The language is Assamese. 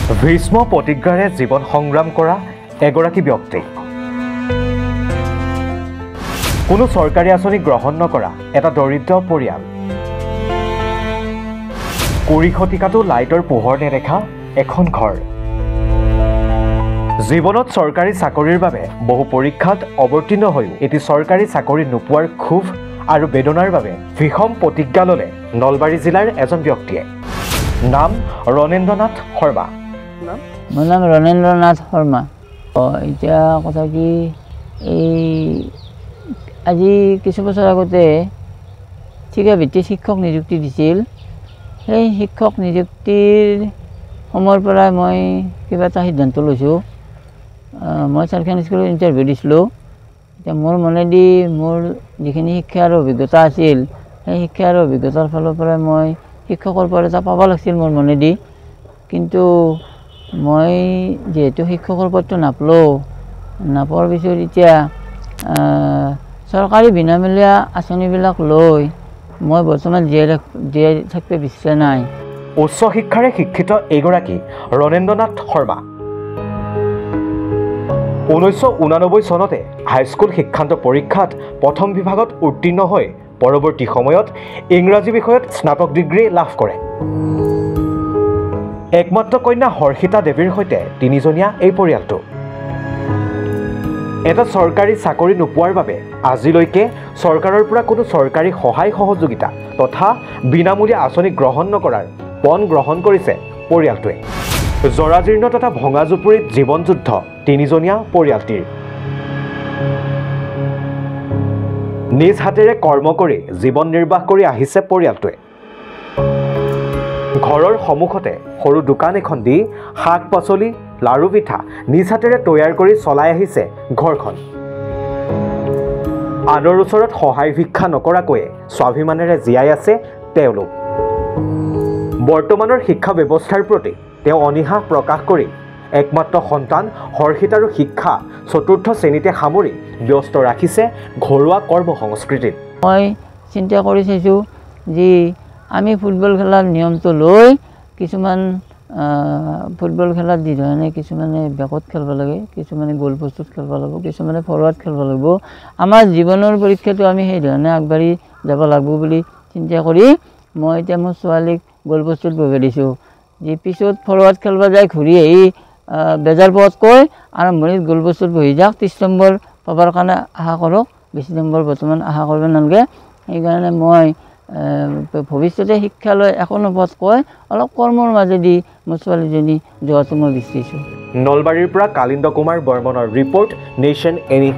ভীষ্ম প্ৰতিজ্ঞাৰে জীৱন সংগ্ৰাম কৰা এগৰাকী ব্যক্তি কোনো চৰকাৰী আঁচনি গ্ৰহণ নকৰা এটা দৰিদ্ৰ পৰিয়াল কুৰি শতিকাটো লাইটৰ পোহৰ নেদেখা এখন ঘৰ জীৱনত চৰকাৰী চাকৰিৰ বাবে বহু পৰীক্ষাত অৱতীৰ্ণ হৈ এটি চৰকাৰী চাকৰি নোপোৱাৰ ক্ষোভ আৰু বেদনাৰ বাবে ভীষম প্ৰতিজ্ঞা ল'লে নলবাৰী জিলাৰ এজন ব্যক্তিয়ে নাম ৰণেন্দ্ৰনাথ শৰ্মা মোৰ নাম ৰণেন্দ্ৰনাথ শৰ্মা এতিয়া কথা কি এই আজি কিছু বছৰ আগতে ঠিকাভিত্তিক শিক্ষক নিযুক্তি দিছিল সেই শিক্ষক নিযুক্তিৰ সময়ৰ পৰাই মই কিবা এটা সিদ্ধান্ত লৈছোঁ মই চাৰিখন স্কুলত ইণ্টাৰভিউ দিছিলোঁ এতিয়া মোৰ মনেদি মোৰ যিখিনি শিক্ষাৰ অভিজ্ঞতা আছিল সেই শিক্ষাৰ অভিজ্ঞতাৰ ফালৰ পৰাই মই শিক্ষকৰ পদ এটা পাব লাগিছিল মোৰ মনেদি কিন্তু মই যেহেতু শিক্ষকৰ পদটো নাপোৱাৰ পিছত এতিয়া চৰকাৰী বিনামূলীয়া আঁচনিবিলাক লৈ মই বৰ্তমান জীয়াই থাকিব বিচৰা নাই উচ্চ শিক্ষাৰে শিক্ষিত এইগৰাকী ৰণেন্দ্ৰনাথ শৰ্মা 1989 চনতে হাইস্কুল শিক্ষান্ত পৰীক্ষাত প্ৰথম বিভাগত উত্তীৰ্ণ হৈ পৰৱৰ্তী সময়ত ইংৰাজী বিষয়ত স্নাতক ডিগ্ৰী লাভ কৰে একমাত্ৰ কন্যা হৰ্ষিতা দেৱীৰ সৈতে তিনিজনীয়া এই পৰিয়ালটো এটা চৰকাৰী চাকৰি নোপোৱাৰ বাবে আজিলৈকে চৰকাৰৰ পৰা কোনো চৰকাৰী সহায় সহযোগিতা তথা বিনামূলীয়া আঁচনি গ্ৰহণ নকৰাৰ পণ গ্ৰহণ কৰিছে পৰিয়ালটোৱে জৰাজীৰ্ণ তথা ভঙা জুপুৰিত জীৱন যুদ্ধ তিনিজনীয়া পৰিয়ালটিৰ নিজ হাতেৰে কৰ্ম কৰি জীৱন নিৰ্বাহ কৰি আহিছে পৰিয়ালটোৱে ঘৰৰ সন্মুখতে সৰু দোকান এখন দি শাক পাচলি লাৰু পিঠা নিজ হাতেৰে তৈয়াৰ কৰি চলাই আহিছে ঘৰখন আনৰ ওচৰত সহায় ভিক্ষা নকৰাকৈয়ে স্বাভিমানেৰে জীয়াই আছে তেওঁলোক বৰ্তমানৰ শিক্ষা ব্যৱস্থাৰ প্ৰতি তেওঁ অনীহা প্ৰকাশ কৰি একমাত্ৰ সন্তান হৰ্ষিতাৰো শিক্ষা চতুৰ্থ শ্ৰেণীতে সামৰি ব্যস্ত ৰাখিছে ঘৰুৱা কৰ্ম সংস্কৃতিত মই চিন্তা কৰি চাইছোঁ যে আমি ফুটবল খেলাৰ নিয়মটো লৈ কিছুমান ফুটবল খেলাত যি ধৰণে কিছুমানে বেকত খেলিব লাগে কিছুমানে গোল পোষ্টত খেলিব লাগিব কিছুমানে ফৰৱাৰ্ড খেলিব লাগিব আমাৰ জীৱনৰ পৰীক্ষাটো আমি সেই ধৰণে আগবাঢ়ি যাব লাগিব বুলি চিন্তা কৰি মই এতিয়া মোৰ ছোৱালীক গোল পোষ্টত বহাই দিছোঁ যে পিছত ফৰৱাৰ্ড খেলিব যায় ঘূৰি আহি বেজাৰ পোৱাতকৈ আৰম্ভণিত গোল পোষ্টত বহি যাওক 30 নম্বৰ পাবৰ কাৰণে আশা কৰক বেছি নম্বৰ বৰ্তমান আশা কৰিব নালাগে সেইকাৰণে মই ভৱিষ্যতে শিক্ষালৈ একো নোপোৱাতকৈ অলপ কৰ্মৰ মাজেদি মোৰ ছোৱালীজনী যোৱাটো মই বিচাৰিছোঁ নলবাৰীৰ পৰা কালিন্দ কুমাৰ বৰ্মনৰ ৰিপৰ্ট নেশ্যন এনি